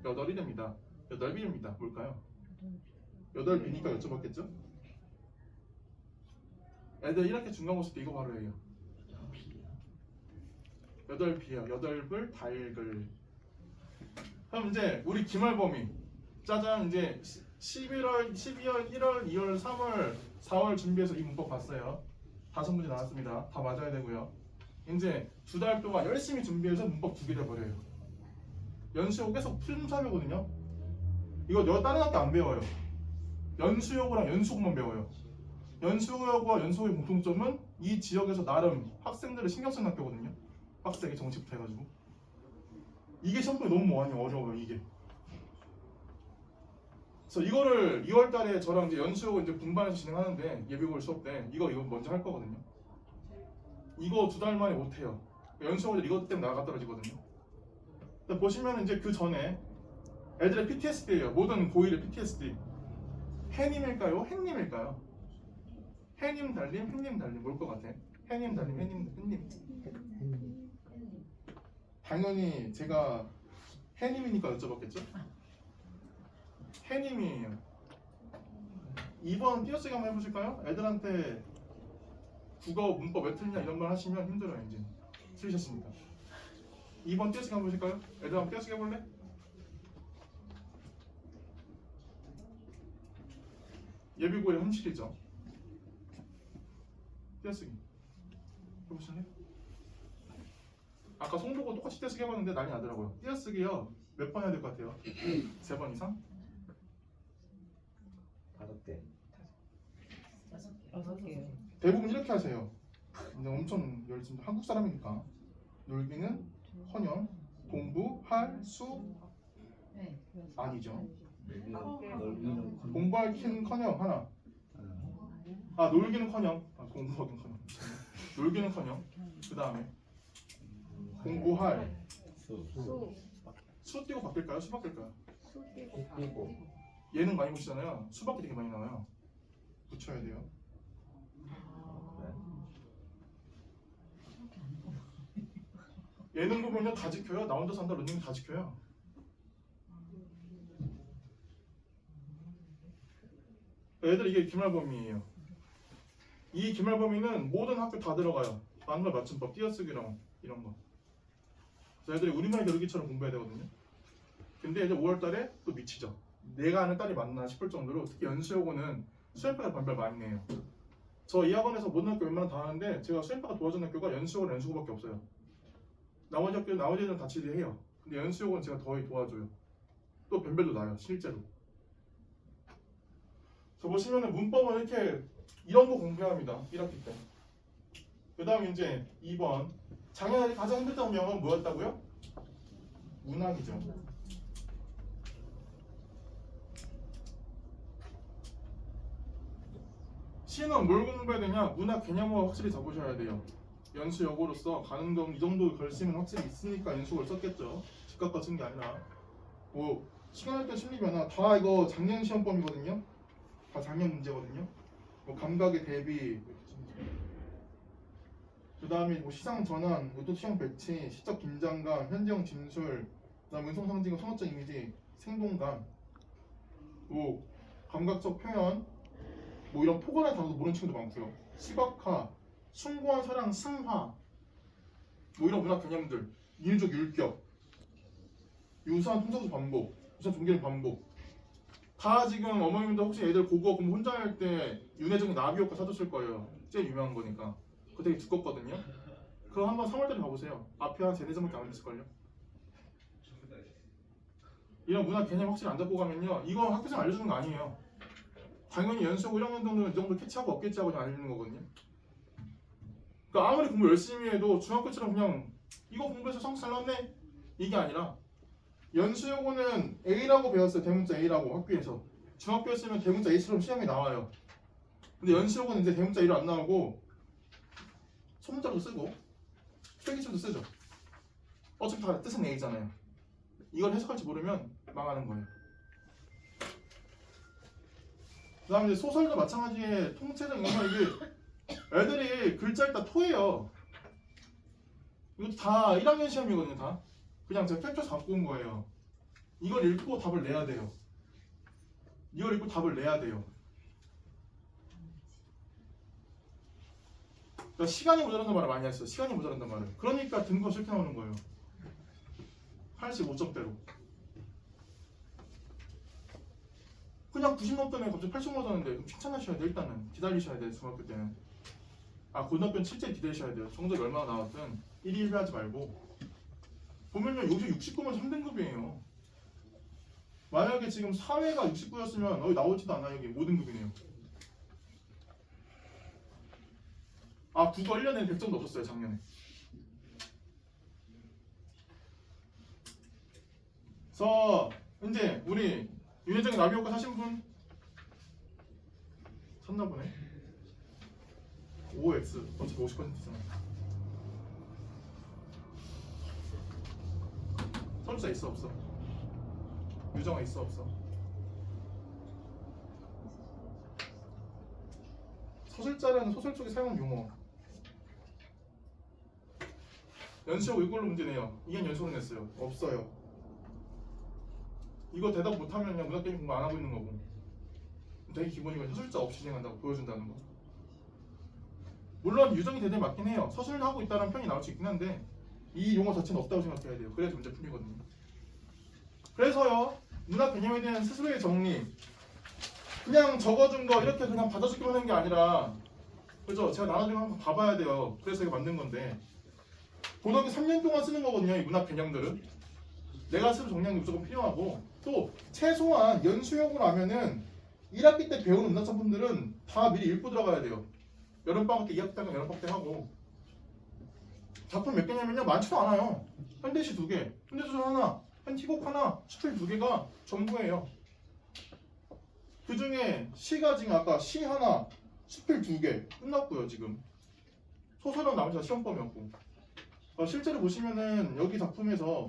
8이 됩니다. 8비입니다. 뭘까요? 8비니까 여쭤봤겠죠? 애들 1학기 중간고사 때 이거 바로 해요. 8비야. 8불 달글. 그럼 이제 우리 기말범위 짜잔. 이제 11월, 12월, 1월, 2월, 3월, 4월 준비해서 이 문법 봤어요. 5문제 나왔습니다. 다 맞아야 되고요. 이제 2달 동안 열심히 준비해서 문법 2개 돼버려요. 연수여고 계속 연수여고와 연수여고의 공통점은 이 지역에서 나름 학생들을 신경 쓰는 학교거든요. 빡세게 정시부터 해가지고. 이게 시험이 너무 많이 어려워요. 이게. 그래서 이거를 2월달에 저랑 이제 연수여고 이제 분반해서 진행하는데 예비고일 수업 때 이거 먼저 할 거거든요. 이거 2달 만에 못 해요. 연수여고들 이것 때문에 나가 떨어지거든요. 보시면 이제 그 전에 애들의 PTSD예요. 모든 고1의 PTSD. 해님일까요? 행님일까요? 해님 달림, 행님 달림 뭘 것 같아? 해님 달림, 행님. 당연히 제가 해님이니까 여쭤봤겠죠? 해님이에요. 2번 띄어쓰기 한번 해보실까요? 애들한테 국어, 문법 왜 틀리냐 이런 말 하시면 힘들어요. 이제 틀리셨습니다. 2번 띄어쓰기 한번 보실까요? 애들 한번 띄어쓰기 해볼래? 예비고의 현실이죠. 띄어쓰기 해보실래요? 아까 송보고 똑같이 띄어쓰기 해봤는데 난리 나더라고요. 띄어쓰기요 몇 번 해야 될 것 같아요? 3번 이상? 5대. 6개요. 대부분 이렇게 하세요. 근데 엄청 열심히 한국 사람이니까 놀기는 커녕 공부, 할, 수 네. 아니죠. 넓이는 공부할 킨 커녕 하나. 아 놀기는 커녕. 아 공부하긴 커녕. 놀기는 커녕. 그 다음에 공부할 수 띄고 바뀔까요? 수 바뀔까요? 띄고 얘는 많이 보시잖아요. 수밖에 되게 많이 나와요. 붙여야 돼요. 예능 보면요 다 지켜요. 나 혼자 산다 런닝 다 지켜요. 애들 이게 기말범위예요. 이 기말범위는 모든 학교 다 들어가요. 한글 맞춤법, 띄어쓰기랑 이런 거. 그래서 애들이 우리말 겨루기처럼 공부해야 되거든요. 근데 이제 5월달에 또 미치죠. 내가 아는 딸이 맞나 싶을 정도로 특히 연수여고는 수행평가 반별 많이 내요. 저 이 학원에서 모든 학교 웬만하면 다 하는데 제가 수행평가 도와준 학교가 연수여고랑 연수고밖에 없어요. 나머지 학교는 나머지 애들은 다 지대해요. 근데 연수여고는 제가 더 도와줘요. 또 변별도 나요 실제로. 저 보시면은 문법은 이렇게 이런 거 공부합니다. 1학기 때. 그 다음 이제 2번 작년에 가장 힘들던 명은 뭐였다고요? 문학이죠. 시는 뭘 공부해야 되냐? 문학 개념을 확실히 잡으셔야 돼요. 연수여고로서 가는 동 이 정도 결심은 확실히 있으니까 연수를 썼겠죠. 집값과 쓴 게 아니라. 뭐 시간할 심리 변화 다 이거 작년 시험범이거든요. 다 작년 문제거든요. 뭐 감각의 대비, 그 다음에 뭐 시상 전환, 의도 시험 배치, 시적 긴장감, 현지형 진술, 그다음 은성 상징과 성어적 이미지, 생동감, 뭐 감각적 표현, 뭐 이런 포괄한 단어도 모르는 친구도 많고요. 시각화, 숭고한 사랑, 승화, 뭐 이런 문학 개념들, 인류적 율격, 유사한 통사수 반복, 유사한 종교의 반복. 다 지금 어머님들 혹시 애들 고고학 공부 혼자 할 때 윤회정의 나비효과 사줬을 거예요. 제일 유명한 거니까. 그거 되게 두껍거든요. 그거 한번 3월달에 봐보세요. 앞에 한 3-4점밖에 안 됐을걸요. 이런 문학 개념 확실히 안 잡고 가면요 이거 학교에서 알려주는 거 아니에요. 당연히 연수고 1학년 정도는 이 정도 캐치하고 없겠지 하고 그냥 알려주는 거거든요. 그러니까 아무리 공부 열심히 해도 중학교처럼 그냥 이거 공부해서 성적 잘 나왔네 이게 아니라 연수여고는 A라고 배웠어요. 대문자 A라고 학교에서. 중학교였으면 대문자 A처럼 시험이 나와요. 근데 연수여고는 이제 대문자 A로 안 나오고 소문자로도 쓰고 필기체도 쓰죠. 어차피 다 뜻은 A잖아요. 이걸 해석할지 모르면 망하는 거예요. 그 다음에 이제 소설도 마찬가지에 통째적 이런 이게 애들이 글자 읽다 토해요. 이것도 다 1학년 시험이거든요. 다 그냥 제가 캡처해서 갖고 온 거예요. 이걸 읽고 답을 내야 돼요. 이걸 읽고 답을 내야 돼요. 그러니까 시간이 모자란다는 말을 많이 했어요. 시간이 모자란다는 말을. 그러니까 등급 쉽게 나오는 거예요. 85점대로. 그냥 90 넘다면 갑자기 80 맞았는데 그럼 칭찬하셔야 돼요. 일단은 기다리셔야 돼요. 중학교 때는. 아 고등학교는 실제 기다리셔야 돼요. 성적이 얼마나 나왔든 1위 1위 하지 말고. 보면요 요새 69면 3등급이에요. 만약에 지금 사회가 69였으면 나오지도 않아. 여기 5등급이네요. 아 국어 1년에 100점도 없었어요 작년에. 그래서 이제 우리 윤회장이 나비효과 사신 분 샀나 보네. 5x 어차피 50%잖아. 설사 있어 없어? 유정아 있어 없어? 서술자라는 소설 쪽에 사용한 용어. 연수하고 이걸로 문제 내요. 이건 연수로 냈어요. 없어요. 이거 대답 못하면 그냥 문학개념 공부 안 하고 있는 거고. 되게 기본이고 서술자 없이 진행한다고 보여준다는 거. 물론 유정이 대답이 맞긴 해요. 서술하고 있다는 편이 나올 수 있긴 한데 이 용어 자체는 없다고 생각해야 돼요. 그래야지 문제 풀리거든요. 그래서요 문학 개념에 대한 스스로의 정리 그냥 적어준 거 이렇게 그냥 받아주기만 하는 게 아니라 그죠? 제가 나눠주면 한번 봐봐야 돼요. 그래서 제가 만든 건데 고등학교 3년 동안 쓰는 거거든요. 이 문학 개념들은 내가 스스로 정리하는 게 무조건 필요하고 또 최소한 연수용으로 하면은 1학기 때 배우는 문학 작품들은 다 미리 읽고 들어가야 돼요. 여름방학 때 2학기 때는 여름방학 때 하고 작품 몇 개냐면요 많지도 않아요. 현대시 2개, 현대소설 하나, 현티곡 하나, 수필 2개가 전부예요. 그 중에 시가 지금 아까 시 하나, 수필 2개 끝났고요. 지금 소설은 나머지 다 시험범이었고 실제로 보시면은 여기 작품에서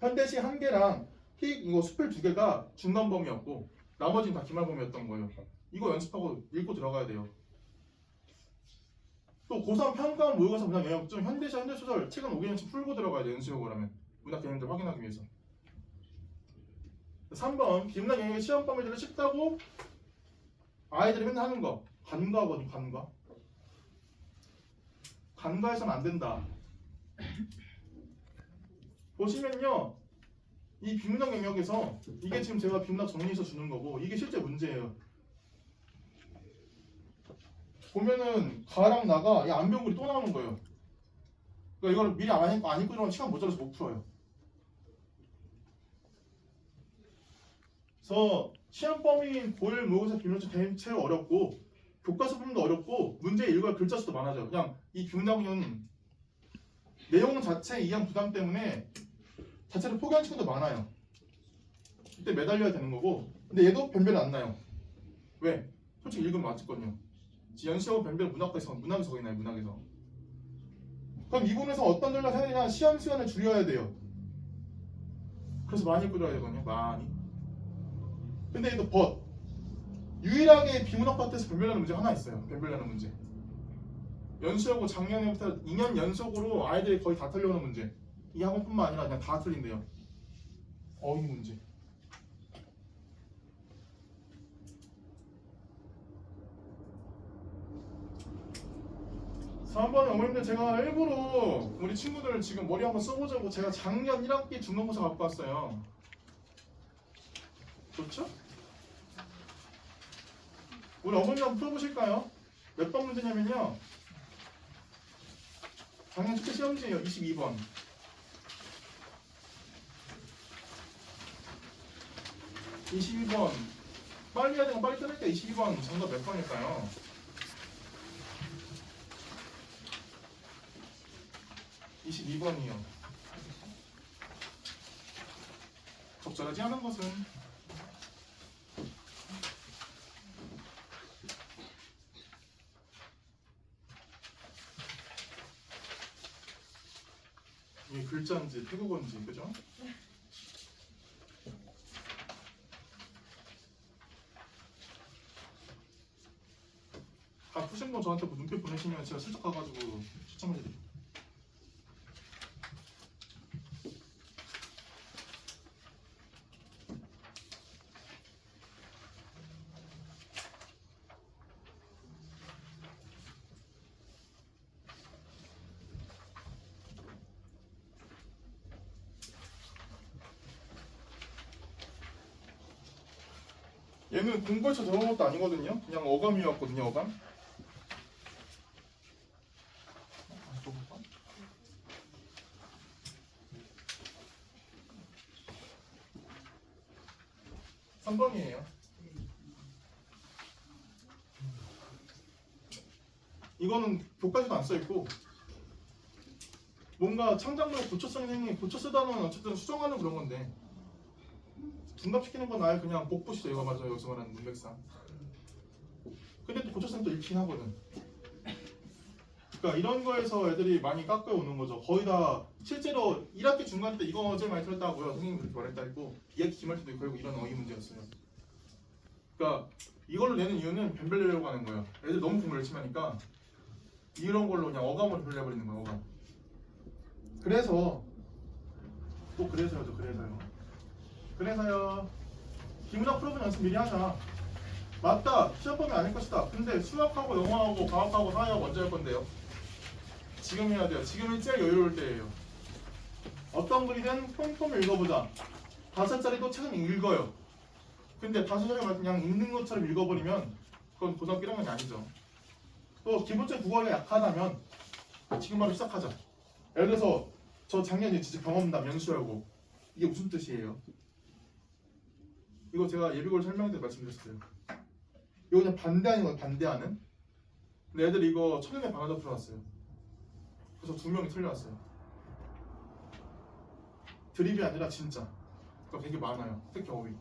현대시 1개랑 이거 수필 2개가 중간범이었고 나머지는 다 기말범이었던 거예요. 이거 연습하고 읽고 들어가야 돼요. 또 고3 평가원 모의고사 문학 영역점 현대시 현대소설 최근 5개년치 풀고 들어가야 돼요. 연수용을 하면 문학 개념들 확인하기 위해서. 3번 비문학 영역의 시험 범위들을 쉽다고 아이들이 맨날 하는 거 간과거든. 간과해서는 안 된다. 보시면요 이 비문학 영역에서 이게 지금 제가 비문학 정리해서 주는 거고 이게 실제 문제예요. 보면은 가랑 나가 이 안배우글이 또 나오는 거예요. 그러니까 이걸 미리 안 읽고 들어가면 시간 모자라서 못 풀어요. 그래서 시험 범위 고일 모의고사 비문학적 대체로 어렵고 교과서 부분도 어렵고 문제 일과 글자 수도 많아져요. 그냥 이 비문학은 내용 자체 이양 부담 때문에 자체를 포기한 친구도 많아요. 이때 매달려야 되는 거고 근데 얘도 변별이 안 나요. 왜? 솔직히 읽으면 맞을거든요. 연시하고 변별 문학에서 거기나요. 문학에서. 그럼 이 부분에서 어떤 전략을 해야 되냐? 시험 시간을 줄여야 돼요. 그래서 많이 끌어야 되거든요. 많이. 근데 얘도 유일하게 비문학 파트에서 변별하는 문제가 하나 있어요. 변별하는 문제. 연수하고 작년에부터 2년 연속으로 아이들이 거의 다 틀려오는 문제. 이 학원뿐만 아니라 그냥 다 틀린대요. 어휘 문제. 3번에 어머님들 제가 일부러 우리 친구들 지금 머리 한번 써보자고 제가 작년 1학기 중간고사 갖고 왔어요. 좋죠? 우리 어머님 한번 풀어보실까요? 몇 번 문제냐면요. 작년 축제 시험지예요. 22번. 22번. 빨리 해야 되면 빨리 끊을게요. 22번 정답 몇 번일까요? 22번이요. 적절하지 않은 것은 이게 글자인지 태국어인지 그죠? 다 푸신 거 저한테 뭐 눈빛 보내시면 제가 슬쩍 가가지고 추천해드릴게요. 얘는 공부해서 들어온 것도 아니거든요. 그냥 어감이었거든요. 어감. 3번이에요. 이거는 교과서도 안 써 있고 뭔가 창작물 고쳐쓰는 행위, 고쳐쓰다는 어쨌든 수정하는 그런 건데 둔갑시키는 건 아예 그냥 복붙이죠. 이거 맞아 여기서 말하는 문맥상. 근데 또 고쳐쓰는 또 읽긴 하거든. 그러니까 이런 거에서 애들이 많이 깎여오는 거죠. 거의 다 실제로 1학기 중간 때 이거 제일 많이 들었다고요. 선생님 그렇게 말했다 했고 2학기 기말 때도 결국 이런 어휘 문제였어요. 그러니까 이걸로 내는 이유는 변별내려고 하는 거예요. 애들 너무 공부를 열심히 하니까 이런 걸로 그냥 어감을 변해버리는 거예요. 어감. 그래서 또 그래서요. 기문학 풀어보는 연습 미리 하자. 맞다. 시험범위 아닐 것이다. 근데 수학하고 영어하고 과학하고 사회하고 먼저 할 건데요. 지금 해야 돼요. 지금이 제일 여유로울 때예요. 어떤 글이든 폼폼 읽어보자. 5자리도 책은 읽어요. 근데 5자리 그냥 읽는 것처럼 읽어버리면 그건 고등학교 1학년이 아니죠. 또 기본적인 국어가 약하다면 지금 바로 시작하자. 예를 들어서 저 작년에 진짜 경험담 연수하고 이게 무슨 뜻이에요? 이거 제가 예비고를 설명할 때 말씀드렸어요. 이거 그냥 반대하는 거예요. 반대하는. 근데 애들이 이거 첫눈에 반하다 풀어왔어요. 그래서 2명이 틀려왔어요. 드립이 아니라 진짜. 그러니까 되게 많아요. 특히 어휘.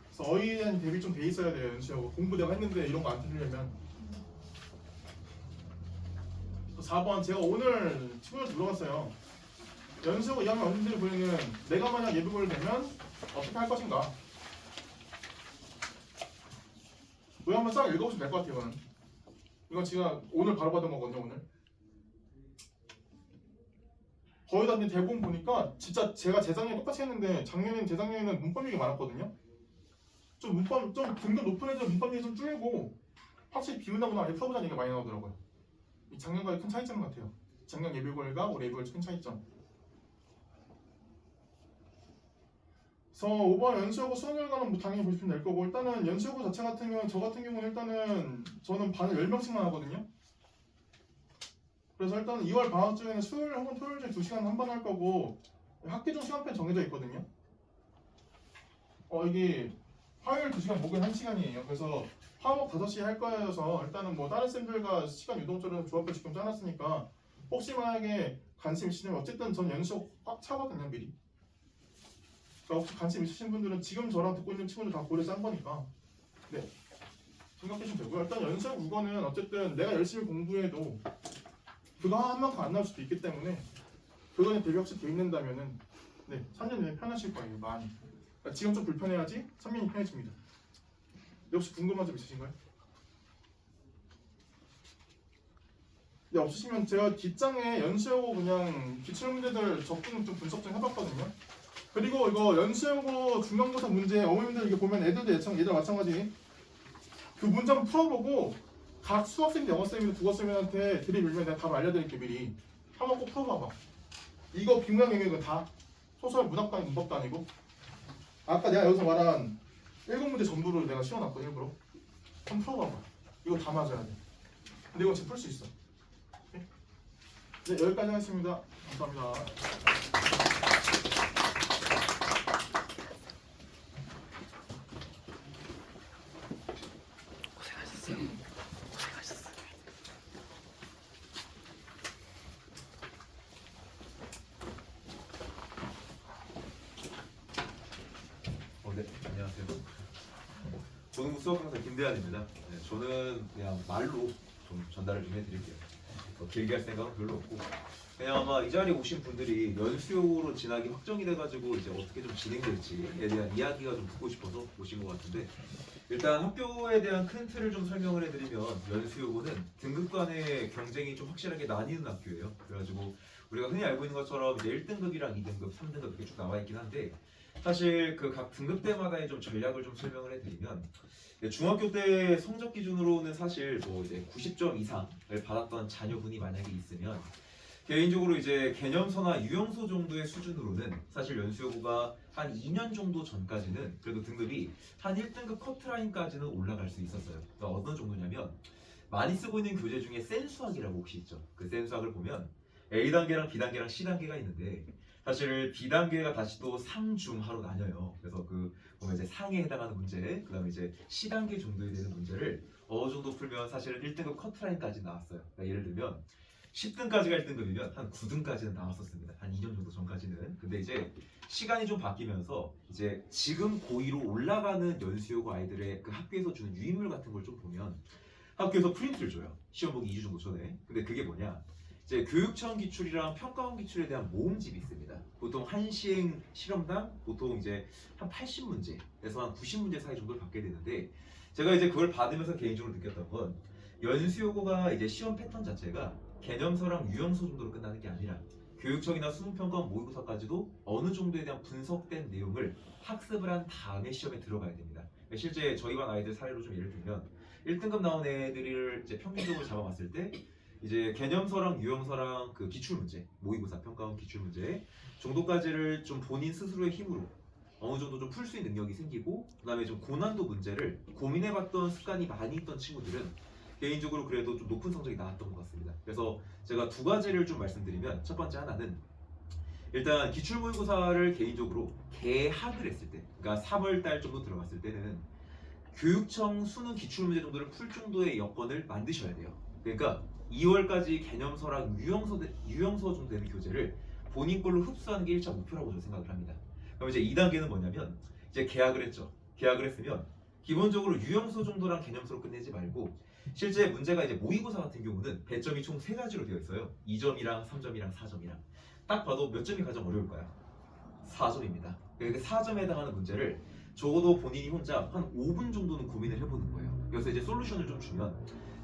그래서 어휘에 대한 대비 좀 돼 있어야 돼요. 연수하고 공부 내가 했는데 이런 거 안 틀리려면. 4번 제가 오늘 친구들 물어봤어요. 연수하고 2학년 어린이들이 보이는 내가 만약 예비고를 되면 어떻게 할 것인가? 왜 한번 싹 읽어보시면 될 것 같아요. 이거는. 이건 제가 오늘 바로 받은 거거든요. 오늘. 거의 다 대부분 보니까 진짜 제가 재작년에 똑같이 했는데 재작년에는 문법 얘기 많았거든요. 좀 문법 좀 등급 높은 애들 문법 얘기 좀 줄이고 확실히 비운다거나 아예 풀어보자는 얘기가 많이 나오더라고요. 이 작년과의 큰 차이점 같아요. 작년 예비고일과 올해 예비고일 큰 차이점. 그래서 5번 연수여고 수능 결과는 뭐 당연히 보시면 될 거고 일단은 연수여고 자체 같은 경우는 저 같은 경우는 일단은 저는 반을 10명씩만 하거든요. 그래서 일단은 2월 방학 중에는 수요일 혹은 토요일 중에 2시간 한 번 할 거고 학기 중 시간표는 정해져 있거든요. 이게 화요일 2시간 목요일 1시간이에요. 그래서 화목 5시에 할 거여서 일단은 뭐 다른 쌤들과 시간 유동적으로 조합을 지금 짜놨으니까 혹시 만약에 관심 있으시면 어쨌든 전 연수여고 꽉 차거든요 미리. 그러니까 혹시 관심 있으신 분들은 지금 저랑 듣고 있는 친구들 다 고려 짠 거니까 네 생각하시면 되고요. 일단 연수여고 국어는 어쨌든 내가 열심히 공부해도 그거 한 만큼 안 나올 수도 있기 때문에 그거는 대비 확실히 돼 있는다면은 네 3년 내내 편하실 거예요. 많이. 그러니까 지금 좀 불편해야지 3년이 편해집니다. 혹시 궁금한 점 있으신가요? 네 없으시면 제가 뒷장에 연수여고 그냥 기출문제들 적분 좀 분석 좀 해봤거든요. 그리고 이거 연수여고 중간고사 문제 어머님들 이게 보면 애들도 얘들 마찬가지 그 문장 풀어보고 각 수학생, 영어쌤이나 국어쌤한테 들이밀면 내가 답을 알려드릴게 미리 한번 꼭 풀어봐봐. 이거 비문학 영역은 다 소설 문학도 아니고 문법도 아니고 아까 내가 여기서 말한 7문제 전부를 내가 씌워놨거든 일부러. 한번 풀어봐봐. 이거 다 맞아야 돼. 근데 이건 진짜 풀 수 있어. 네 여기까지 하겠습니다. 감사합니다. 네, 안녕하세요. 고등부 수업 강사 김대한입니다. 네, 저는 그냥 말로 좀 전달을 좀 해드릴게요. 길게 할 생각은 별로 없고 그냥 아마 이 자리에 오신 분들이 연수여고로 진학이 확정이 돼가지고 이제 어떻게 좀 진행될지에 대한 이야기가 좀 듣고 싶어서 오신 것 같은데 일단 학교에 대한 큰 틀을 좀 설명을 해드리면 연수여고는 등급 간의 경쟁이 좀 확실하게 나뉘는 학교예요. 그래가지고 우리가 흔히 알고 있는 것처럼 이제 1등급이랑 2등급, 3등급 이렇게 쭉 나와 있긴 한데 사실 그 각 등급대마다의 좀 전략을 좀 설명을 해드리면 중학교 때 성적 기준으로는 사실 뭐 이제 90점 이상을 받았던 자녀분이 만약에 있으면 개인적으로 이제 개념서나 유형서 정도의 수준으로는 사실 연수여고가 한 2년 정도 전까지는 그래도 등급이 한 1등급 커트라인까지는 올라갈 수 있었어요. 그러니까 어느 정도냐면 많이 쓰고 있는 교재 중에 센수학이라고 혹시 있죠? 그 센수학을 보면 A단계랑 B단계랑 C단계가 있는데 사실 B단계가 다시 또 상중하로 나뉘어요. 그래서 그 보면 이제 상에 해당하는 문제, 그 다음에 이제 C단계 정도에 되는 문제를 어느 정도 풀면 사실은 1등급 커트라인까지 나왔어요. 그러니까 예를 들면 10등까지가 1등급이면 한 9등까지는 나왔었습니다. 한 2년 정도 전까지는. 근데 이제 시간이 좀 바뀌면서 이제 지금 고2로 올라가는 연수여고 아이들의 그 학교에서 주는 유인물 같은 걸 좀 보면 학교에서 프린트를 줘요. 시험 보기 2주 정도 전에. 근데 그게 뭐냐? 이제 교육청 기출이랑 평가원 기출에 대한 모음집이 있습니다. 보통 한 시행 실험당 보통 이제 한 80문제에서 한 90문제 사이 정도를 받게 되는데 제가 이제 그걸 받으면서 개인적으로 느꼈던 건 연수여고가 이제 시험 패턴 자체가 개념서랑 유형서 정도로 끝나는 게 아니라 교육청이나 수능평가원 모의고사까지도 어느 정도에 대한 분석된 내용을 학습을 한 다음에 시험에 들어가야 됩니다. 실제 저희 반 아이들 사례로 좀 예를 들면 1등급 나온 애들을 이제 평균적으로 잡아봤을 때 이제 개념서랑 유형서랑 그 기출문제, 모의고사 평가원 기출문제 정도까지를 좀 본인 스스로의 힘으로 어느 정도 좀 풀 수 있는 능력이 생기고 그다음에 좀 고난도 문제를 고민해봤던 습관이 많이 있던 친구들은 개인적으로 그래도 좀 높은 성적이 나왔던 것 같습니다. 그래서 제가 두 가지를 좀 말씀드리면 첫 번째 하나는 일단 기출모의고사를 개인적으로 개학을 했을 때 그러니까 3월 달 정도 들어갔을 때는 교육청 수능 기출문제 정도를 풀 정도의 여건을 만드셔야 돼요. 그러니까 2월까지 개념서랑 유형서 정도 되는 교재를 본인 걸로 흡수하는 게 1차 목표라고 저는 생각을 합니다. 그럼 이제 2단계는 뭐냐면 이제 개학을 했죠. 개학을 했으면 기본적으로 유형서 정도랑 개념서로 끝내지 말고 실제 문제가 이제 모의고사 같은 경우는 배점이 총 3가지로 되어 있어요. 2점이랑 3점이랑 4점이랑 딱 봐도 몇 점이 가장 어려울까요? 4점입니다. 그러니까 4점에 해당하는 문제를 적어도 본인이 혼자 한 5분 정도는 고민을 해보는 거예요. 그래서 이제 솔루션을 좀 주면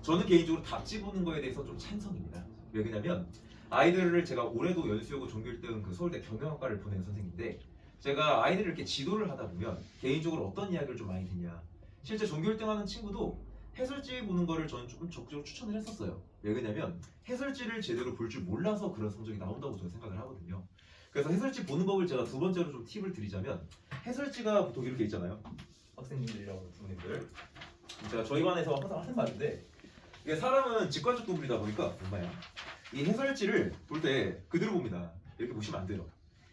저는 개인적으로 답지 보는 거에 대해서 좀 찬성입니다. 왜 그러냐면 아이들을 제가 올해도 연수여고 전교 1등 그 서울대 경영학과를 보낸 선생님인데 제가 아이들을 이렇게 지도를 하다 보면 개인적으로 어떤 이야기를 좀 많이 듣냐 실제 전교 1등 하는 친구도 해설지 보는 거를 저는 조금 적극적으로 추천을 했었어요. 왜 그러냐면 해설지를 제대로 볼 줄 몰라서 그런 성적이 나온다고 저는 생각을 하거든요. 그래서 해설지 보는 법을 제가 두 번째로 좀 팁을 드리자면 해설지가 보통 이렇게 있잖아요. 학생님들이랑 부모님들 제가 저희 반에서 항상 하는 말인데 이게 사람은 직관적 동물이다 보니까 엄마야 이 해설지를 볼 때 그대로 봅니다. 이렇게 보시면 안 돼요.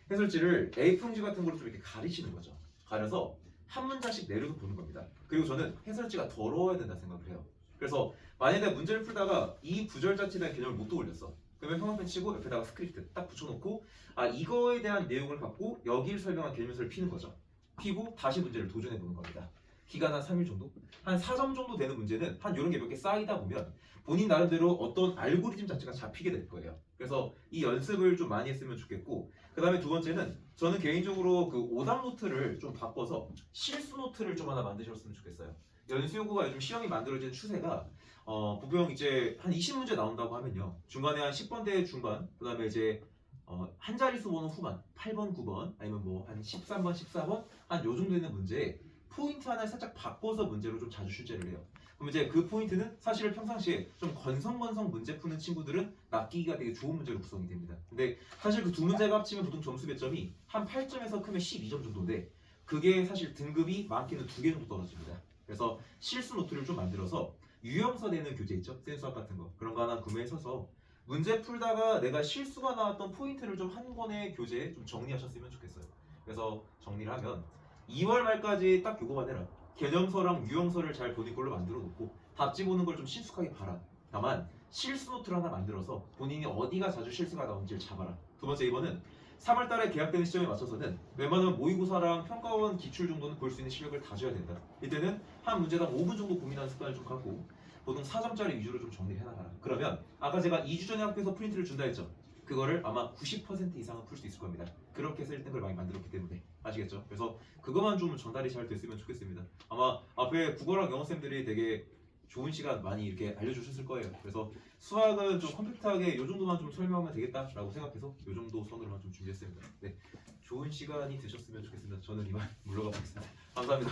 해설지를 A4용지 같은 걸로 좀 이렇게 가리시는 거죠. 가려서 한 문장씩 내려서 보는 겁니다. 그리고 저는 해설지가 더러워야 된다 생각을 해요. 그래서 만약에 내가 문제를 풀다가 이 구절 자체에 대한 개념을 못 떠올렸어. 그러면 형광펜 치고 옆에다가 스크립트 딱 붙여놓고 이거에 대한 내용을 갖고 여기를 설명한 개념서를 피는 거죠. 피고 다시 문제를 도전해 보는 겁니다. 기간 한 3일 정도? 한 4점 정도 되는 문제는 한 이런 게 몇 개 쌓이다 보면 본인 나름대로 어떤 알고리즘 자체가 잡히게 될 거예요. 그래서 이 연습을 좀 많이 했으면 좋겠고 그 다음에 두 번째는 저는 개인적으로 그 오답 노트를 좀 바꿔서 실수 노트를 좀 하나 만드셨으면 좋겠어요. 연수여고가 요즘 시험이 만들어지는 추세가 보통 이제 한 20문제 나온다고 하면요. 중간에 한 10번대 중반, 그 다음에 이제 한 자릿수 번호 후반, 8번, 9번, 아니면 뭐 한 13번, 14번, 한 요 정도 되는 문제에 포인트 하나를 살짝 바꿔서 문제로 좀 자주 출제를 해요. 그럼 이제 그 포인트는 사실은 평상시에 좀 건성건성 문제 푸는 친구들은 낚이기가 되게 좋은 문제로 구성이 됩니다. 근데 사실 그 두 문제가 합치면 보통 점수 배점이 한 8점에서 크면 12점 정도인데 그게 사실 등급이 많게는 2개 정도 떨어집니다. 그래서 실수 노트를 좀 만들어서 유형서 되는 교재 있죠? 센수학 같은 거 그런 거 하나 구매해서 문제 풀다가 내가 실수가 나왔던 포인트를 좀 한 권의 교재에 좀 정리하셨으면 좋겠어요. 그래서 정리를 하면 2월 말까지 딱 요거만 해라. 개념서랑 유형서를 잘 본인 걸로 만들어 놓고 답지 보는 걸 좀 신속하게 봐라. 다만 실수 노트를 하나 만들어서 본인이 어디가 자주 실수가 나오는지를 잡아라. 두 번째 2번은 3월 달에 개학되는 시점에 맞춰서는 웬만하면 모의고사랑 평가원 기출 정도는 볼 수 있는 실력을 다져야 된다. 이때는 한 문제당 5분 정도 고민하는 습관을 좀 갖고 보통 4점짜리 위주로 좀 정리를 해나가라. 그러면 아까 제가 2주 전에 학교에서 프린트를 준다 했죠. 그거를 아마 90% 이상은 풀 수 있을 겁니다. 그렇게 해서 1등을 많이 만들었기 때문에 아시겠죠? 그래서 그것만 좀 전달이 잘 됐으면 좋겠습니다. 아마 앞에 국어랑 영어쌤들이 되게 좋은 시간 많이 이렇게 알려주셨을 거예요. 그래서 수학은 좀 컴팩트하게 이 정도만 좀 설명하면 되겠다라고 생각해서 이 정도 선으로만 좀 준비했습니다. 네, 좋은 시간이 되셨으면 좋겠습니다. 저는 이만 물러가 보겠습니다. 감사합니다.